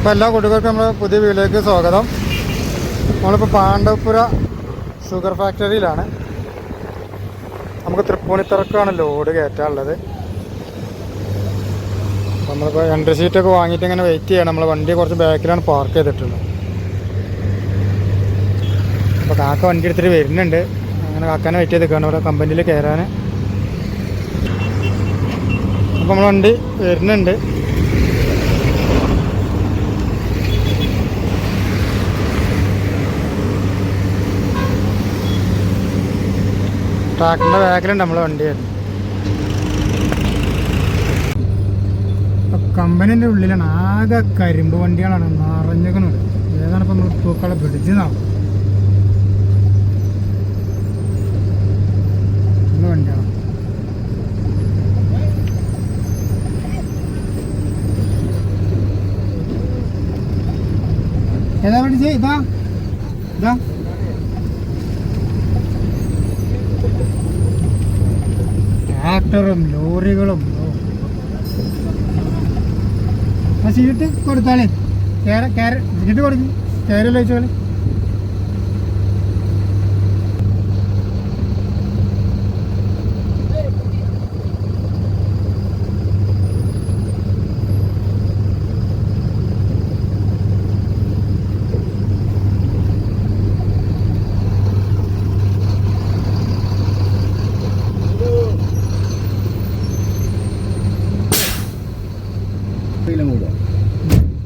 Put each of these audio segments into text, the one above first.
അപ്പോൾ എല്ലാ കൂട്ടുകാർക്കും നമ്മുടെ പുതിയ വീഡിയോയിലേക്ക് സ്വാഗതം. നമ്മളിപ്പോൾ പാണ്ഡവപുര ഷുഗർ ഫാക്ടറിയിലാണ്. നമുക്ക് തൃപ്പൂണിത്തറക്കാണ് ലോഡ് കയറ്റാനുള്ളത്. നമ്മളിപ്പോൾ എൻട്രി സീറ്റൊക്കെ വാങ്ങിയിട്ട് ഇങ്ങനെ വെയിറ്റ് ചെയ്യണം. നമ്മളെ വണ്ടി കുറച്ച് ബാക്കിലാണ് പാർക്ക് ചെയ്തിട്ടുള്ളത്. അപ്പോൾ കാക്ക വണ്ടി എടുത്തിട്ട് വരുന്നുണ്ട്. അങ്ങനെ കാക്കാനെ വെയിറ്റ് ചെയ്ത് നിൽക്കുകയാണ് ഇവിടെ കമ്പനിയിൽ കയറാൻ. അപ്പോൾ നമ്മൾ വണ്ടി വരുന്നുണ്ട്. ട്രാക്കിൻ്റെ ബാക്കിലുണ്ട് നമ്മളെ വണ്ടി. കമ്പനീൻ്റെ ഉള്ളിലാണ് ആകെ കരിമ്പ് വണ്ടികളാണ് നിറഞ്ഞിരിക്കുന്നത്. ഏതാണ് ഇപ്പം നമ്മൾ തൂക്കളെ പിടിച്ചതാവും വണ്ടിയാണ്. ഏതാ പിടിച്ചേ? ഇതാ ഇതാ ട്രാക്ടറും ലോറികളും. ആ സീറ്റ് കൊടുത്താലേ സീറ്റ് കൊടുക്കും. കയറല്ലോ ചോദിച്ചോളെ.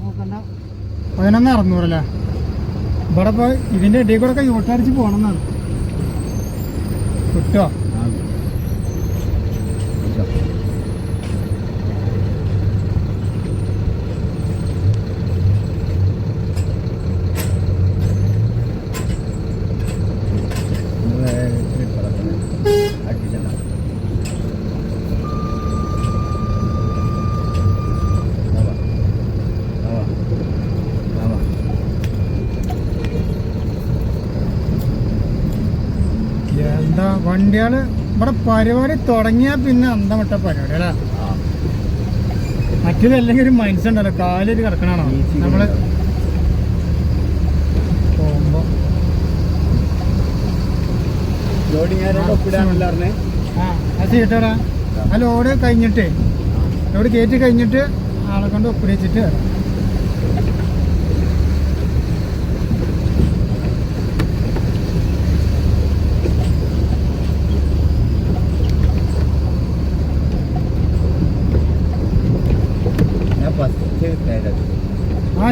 നോക്കണ്ട 11,600 ഇവിടെ ഇപ്പോൾ ഇതിൻ്റെ ഇടയിൽ കൂടെ ഒക്കെ യൂട്ടടിച്ച് പോകണമെന്നാണ്. കിട്ടുമോ? എന്താ വണ്ടികൾ ഇവിടെ പരിപാടി തുടങ്ങിയാൽ പിന്നെ അന്തമിട്ട പരിപാടി അല്ലേ. മറ്റേതല്ലെങ്കിൽ ഒരു മൈൻസ് ഉണ്ടല്ലോ, കാലൊരു കിടക്കണാണോ നമ്മള് പോകുമ്പോ. ആ സീറ്ററാ ആ ലോഡ് കഴിഞ്ഞിട്ട് ലോഡ് കയറ്റി കഴിഞ്ഞിട്ട് ആളെ കൊണ്ട് ഒപ്പിടിച്ചിട്ട് വരാം.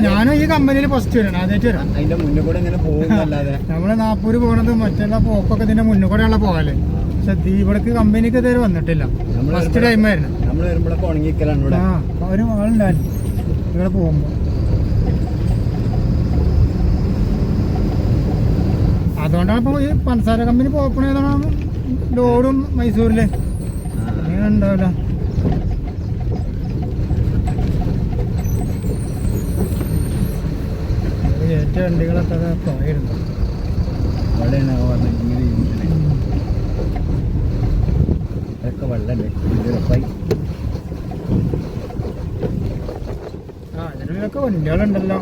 ഞാനും ഈ കമ്പനിയിൽ ഫസ്റ്റ് വരണം. ആദ്യമായിട്ട് വരാം. അതിന്റെ മുന്നിൽ കൂടെ ഇങ്ങനെ പോകുന്നല്ലാതെ നമ്മള് നാഗ്പൂര് പോകണത് മറ്റുള്ള പോക്കൊക്കെ ഇതിന്റെ മുന്നിൽ കൂടെയുള്ള പോകല്. പക്ഷെ ഇവിടേക്ക് കമ്പനിക്ക് ഇതുവരെ വന്നിട്ടില്ല. ഫസ്റ്റ് ടൈം ആയിരുന്നു. നമ്മൾ വരുമ്പോഴൊക്കെ ഉണങ്ങിക്കലാണ് ഇവിടെ. ഒരു ആളുണ്ടായിരുന്നു ഇവിടെ പോകുമ്പോ. അതുകൊണ്ടാണ് ഇപ്പൊ ഈ പഞ്ചസാര കമ്പനി പോക്കണേതാണ് ലോഡും മൈസൂരില് അങ്ങനെ ഉണ്ടാവില്ല. ഏറ്റവും വണ്ടികളൊക്കെ പോയിരുന്നു. അതൊക്കെ വെള്ളല്ലേ അതിനൊക്കെ വണ്ടികളുണ്ടല്ലോ.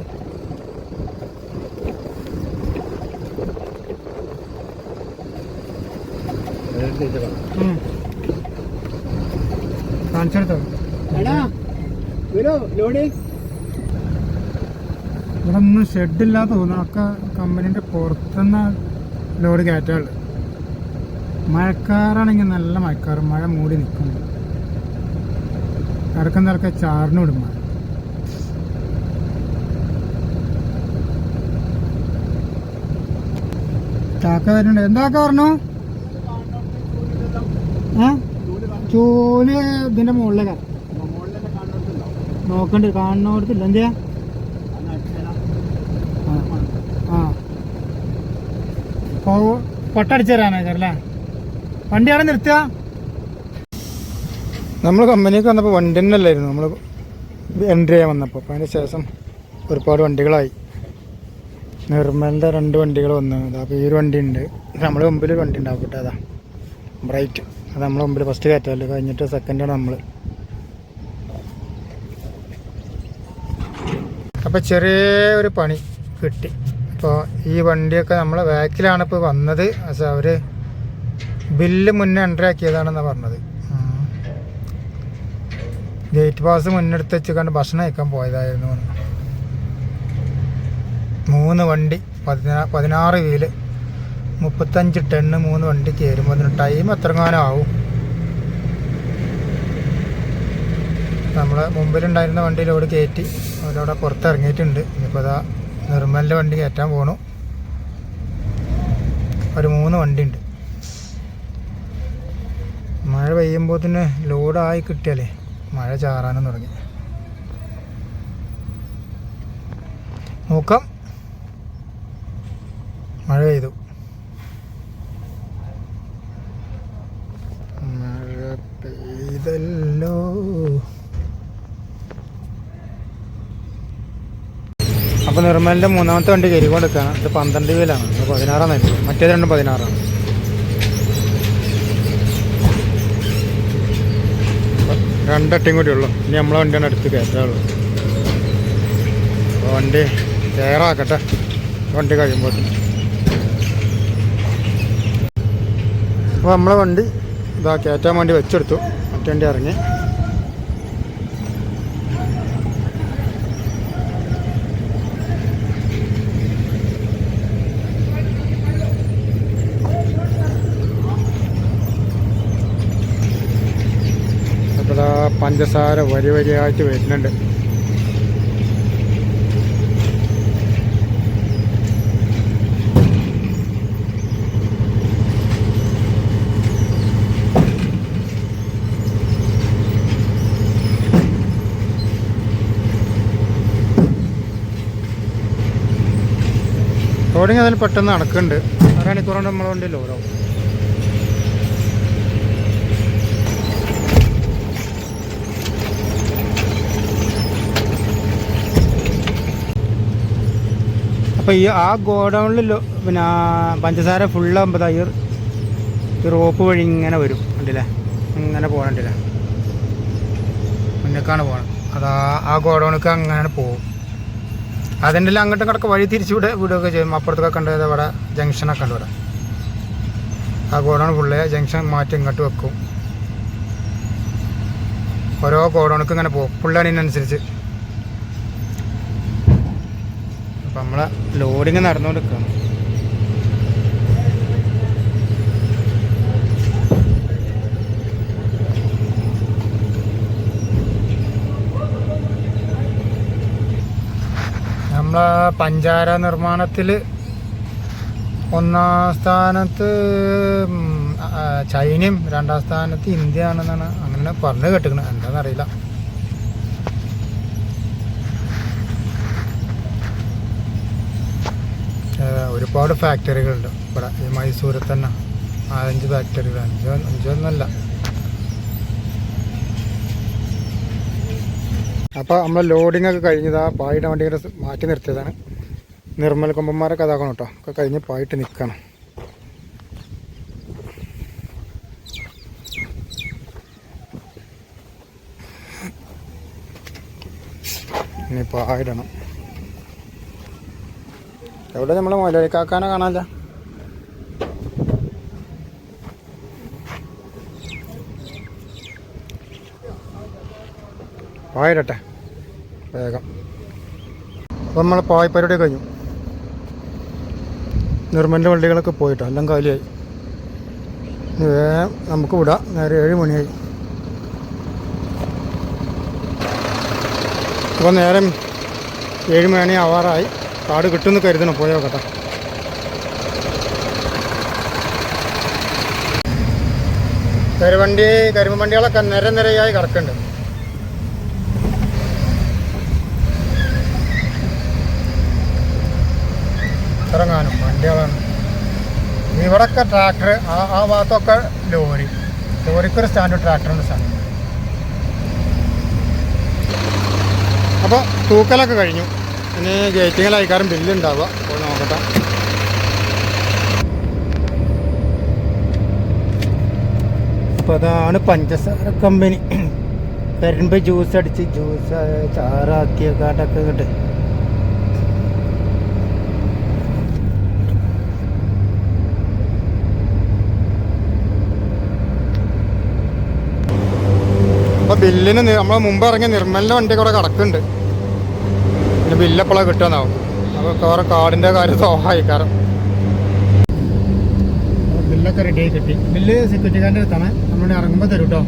കാണിച്ചെടുത്തോ ഇവിടെ ഒന്നും ഷെഡില്ലാതെ തോന്നുന്നു. ഒക്കെ കമ്പനീൻ്റെ പുറത്തുനിന്ന് ലോഡ് കയറ്റാറുള്ളത്. മഴക്കാറാണെങ്കിൽ നല്ല മഴക്കാറ്, മഴ മൂടി നിൽക്കുന്നു. ഇടക്കുന്നതൊക്കെ ചാറിന് വിടും മഴ. ചാക്ക വരുന്നുണ്ട്. എന്താക്ക പറഞ്ഞു? ചൂല് ഇതിൻ്റെ മുകളിലേക്കാ നോക്കണ്ട്. കാണുന്നോടത്തില്ല. എന്തിയാ? പൊട്ടടിച്ചു തരാനല്ലേ വണ്ടി അവിടെ നിർത്തുക. നമ്മൾ കമ്പനിക്ക് വന്നപ്പോൾ വണ്ടി തന്നെ അല്ലായിരുന്നു നമ്മൾ എൻട്രി ചെയ്യാൻ വന്നപ്പോൾ. അപ്പോൾ അതിന് ശേഷം ഒരുപാട് വണ്ടികളായി. നിർമ്മലിൻ്റെ 2 വണ്ടികൾ വന്നു. അപ്പോൾ ഈ ഒരു വണ്ടി ഉണ്ട്. നമ്മുടെ മുമ്പിൽ ഒരു വണ്ടി ഉണ്ടാവും കേട്ടോ. അതാ ബ്രൈറ്റ്. അത് നമ്മളെ മുമ്പിൽ ഫസ്റ്റ് കയറ്റാമല്ലോ. കഴിഞ്ഞിട്ട് സെക്കൻഡാണ് നമ്മൾ. അപ്പോൾ ചെറിയൊരു പണി കിട്ടി. അപ്പോൾ ഈ വണ്ടിയൊക്കെ നമ്മളെ ബാക്കിലാണ് ഇപ്പോൾ വന്നത്. പക്ഷേ അവർ ബില്ല് മുന്നേ എൻട്രി ആക്കിയതാണെന്നാണ് പറഞ്ഞത്. ഗേറ്റ് പാസ് മുന്നെടുത്ത് വെച്ച് കണ്ട് ഭക്ഷണം കഴിക്കാൻ പോയതായിരുന്നു. 3 വണ്ടി 16 വീല് 35 ടണ്ണ് 3 വണ്ടി കയറുമ്പോൾ അതിന് ടൈം എത്രങ്ങാനും ആവും. നമ്മൾ മുമ്പിലുണ്ടായിരുന്ന വണ്ടി ലോഡ് കയറ്റി അവരവിടെ പുറത്തിറങ്ങിയിട്ടുണ്ട്. ഇനിയിപ്പോൾ അതാ നിർമ്മലിൻ്റെ വണ്ടി കയറ്റാൻ പോകണു. ഒരു 3 വണ്ടിയുണ്ട്. മഴ പെയ്യുമ്പോൾ തന്നെ ലോഡായി കിട്ടിയാലേ മഴ ചാറാനും തുടങ്ങി. നോക്കാം. മഴ പെയ്തു. മഴ പെയ്തല്ലോ. അപ്പോൾ നിർമ്മലിൻ്റെ 3ാമത്തെ വണ്ടി കയറിക്കൊണ്ട് നിൽക്കുകയാണ്. ഇത് 12 വീലാണ്. 16 മറ്റേത് രണ്ടും 16. രണ്ടട്ടയും കൂടി ഉള്ളു. ഇനി നമ്മളെ വണ്ടിയാണ് അടുത്ത് കയറ്റാറുള്ളൂ. അപ്പോൾ വണ്ടി കയറാക്കട്ടെ വണ്ടി കഴിയുമ്പോൾ. അപ്പോൾ നമ്മളെ വണ്ടി ഇതാ കയറ്റാൻ വേണ്ടി വെച്ചെടുത്തു. മറ്റേ വണ്ടി ഇറങ്ങി. അപ്പോൾ പഞ്ചസാര വരിയായിട്ട് വരുന്നുണ്ട്. ലോഡിങ് അതിൽ പെട്ടെന്ന് നടക്കുന്നുണ്ട്. 1 മണിക്കൂർ കൊണ്ട് നമ്മളെ വണ്ടി ലോഡാവും. അപ്പോൾ ആ ഗോഡൗണിൽ പിന്നെ പഞ്ചസാര ഫുള്ളാകുമ്പോൾ ഈ റോപ്പ് വഴി ഇങ്ങനെ വരും. കണ്ടില്ലേ, ഇങ്ങനെ പോകണ്ടില്ലേ, മുന്നേക്കാണ് പോകണം. അത് ആ ഗോഡൗണിക്ക് അങ്ങനെ പോകും. അതിൻ്റെ എല്ലാം അങ്ങോട്ടും കിടക്ക് വഴി തിരിച്ചു വിടുകയൊക്കെ ചെയ്യും. അപ്പുറത്തൊക്കെ കണ്ടത് ഇവിടെ ജംഗ്ഷനൊക്കെ ഉണ്ട്. ഇവിടെ ആ ഗോഡൗൺ ഫുള്ള് ജംഗ്ഷൻ മാറ്റി ഇങ്ങോട്ട് വെക്കും. ഓരോ ഗോഡൗണിക്ക് ഇങ്ങനെ പോകും ഫുള്ളണിനനുസരിച്ച്. അപ്പം നമ്മളെ ലോഡിങ് നടന്നുകൊണ്ടിരിക്കുകയാണ്. നമ്മളെ പഞ്ചാര നിർമ്മാണത്തിൽ 1ാം സ്ഥാനത്ത് ചൈനയും 2ാം സ്ഥാനത്ത് ഇന്ത്യ ആണെന്നാണ് അങ്ങനെ പറഞ്ഞു കേട്ടിരിക്കുന്നത്. എന്താണെന്നറിയില്ല. ഒരുപാട് ഫാക്ടറികളുണ്ട് ഇവിടെ. ഈ മൈസൂരിൽ തന്നെ 4-5 ഫാക്ടറികൾ. 5 അപ്പോൾ നമ്മൾ ലോഡിങ് ഒക്കെ കഴിഞ്ഞത് ആ പായുടെ വണ്ടിയുടെ മാറ്റി നിർത്തിയതാണ്. നിർമ്മൽ കൊമ്പന്മാരൊക്കെ അതാക്കണം കേട്ടോ. ഒക്കെ കഴിഞ്ഞ് പായിട്ട് നിൽക്കണം. ഇനി പായിടണം. എവിടെ നമ്മളെ മുതലാളിക്കാക്കാനെ കാണാനില്ല. പായിടട്ടെ വേഗം. അപ്പോൾ നമ്മൾ പായ് പരിപാടി കഴിഞ്ഞു. നിർമ്മലിൻ്റെ വണ്ടികളൊക്കെ പോയിട്ടോ, എല്ലാം കാലിയായി. ഇനി വേഗം നമുക്ക് വിടാം. നേരെ 7 മണിയായി. അപ്പോൾ നേരം 7 മണി ആവാറായി. കാട് കിട്ടുമെന്ന് കരുതണം. പോയോ കേട്ടോ. കരിമ്പ് വണ്ടികളൊക്കെ നിരയായി കിടക്കുന്നുണ്ട്. ഇറങ്ങാനും വണ്ടികളാണ്. ഇവിടൊക്കെ ട്രാക്ടർ, ആ ഭാഗത്തൊക്കെ ലോറിക്കൊരു സ്റ്റാൻഡ്, ട്രാക്ടറിൻ്റെ സ്റ്റാൻഡ്. അപ്പോൾ തൂക്കലൊക്കെ കഴിഞ്ഞു. ഇനി ഗേറ്റിങ്ങിലായിക്കാരും ബില്ലുണ്ടാവുക. അപ്പോൾ നോക്കട്ടെ. അപ്പോൾ അതാണ് പഞ്ചസാര കമ്പനി. കരിമ്പ് ജ്യൂസ് അടിച്ച് ജ്യൂസ് ചാറാക്കിയ കാട്ടൊക്കെ കിട്ടും. ബില്ലിന് നമ്മളെ മുമ്പ് ഇറങ്ങിയ നിർമ്മലിൻ്റെ വണ്ടി കൂടെ കിടക്കുന്നുണ്ട്. പിന്നെ ബില്ല് എപ്പോഴാണ് കിട്ടുമെന്നാവും. അപ്പോൾ വേറെ കാർഡിൻ്റെ കാര്യം സഹായിക്കാറ്. ബില്ലൊക്കെ റെഡിയായി കിട്ടി. ബില്ല് സെക്യൂരിറ്റിക്കാരൻ്റെ അടുത്താണ്. നമ്മളിവിടെ ഇറങ്ങുമ്പോൾ തരും കേട്ടോ.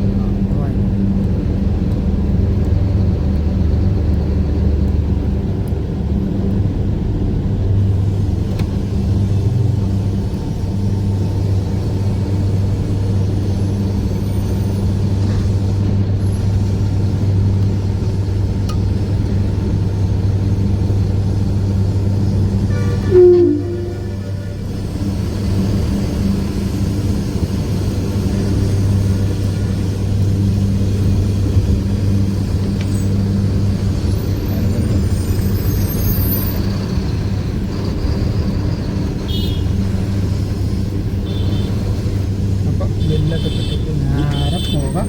ബില്ലൊക്കെ കിട്ടിയിട്ട് നേരെ പോകാം.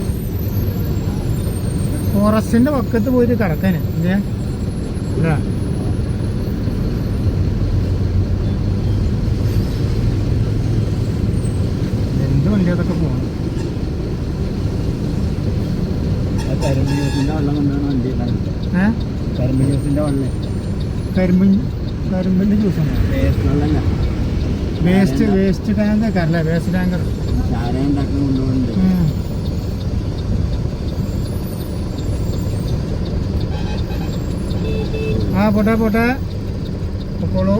ഫോറസ്റ്റിൻ്റെ പക്കത്ത് പോയിട്ട് കിടക്കാന് അല്ലേ? എന്ത് വണ്ടി അതൊക്കെ പോകണം. കരിമ്പൂസിന്റെ വെള്ളം കൊണ്ടാണ് വണ്ടി കരിമ്പൂസിന്റെ വെള്ളം കരിമ്പിൻ്റെ ജ്യൂസ് ഉണ്ടോ? വെള്ളമല്ല, വേസ്റ്റ് ടാങ്ക് അല്ലേ? വേസ്റ്റ് ടാങ്കർ ചാരം ഉണ്ടാക്കി കൊണ്ടുപോകുന്നുണ്ട്. ആ പോട്ടെ പൊക്കോളൂ.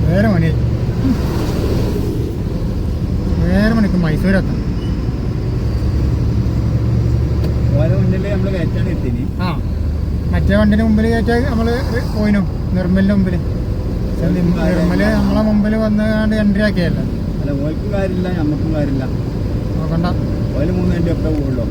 വേറെ മണിക്ക് മൈസൂരെത്താം. ഓരോ വണ്ടിയില് നമ്മള് കയറ്റാണ് എത്തിന്. ആ മറ്റേ വണ്ടിന് മുമ്പിൽ കയറ്റാൽ നമ്മൾ പോയിനു നിർമ്മലിൻ്റെ മുമ്പിൽ. നിർമ്മല് നമ്മളെ മുമ്പിൽ വന്നുകൊണ്ട് എൻട്രി ആക്കിയല്ലേ. അല്ല ഓൽക്കും കാര്യമില്ല, നമ്മക്കും കാര്യമില്ല. നോക്കണ്ട. ഓല് 3 വണ്ടി ഒക്കെ പോകുള്ളൂ.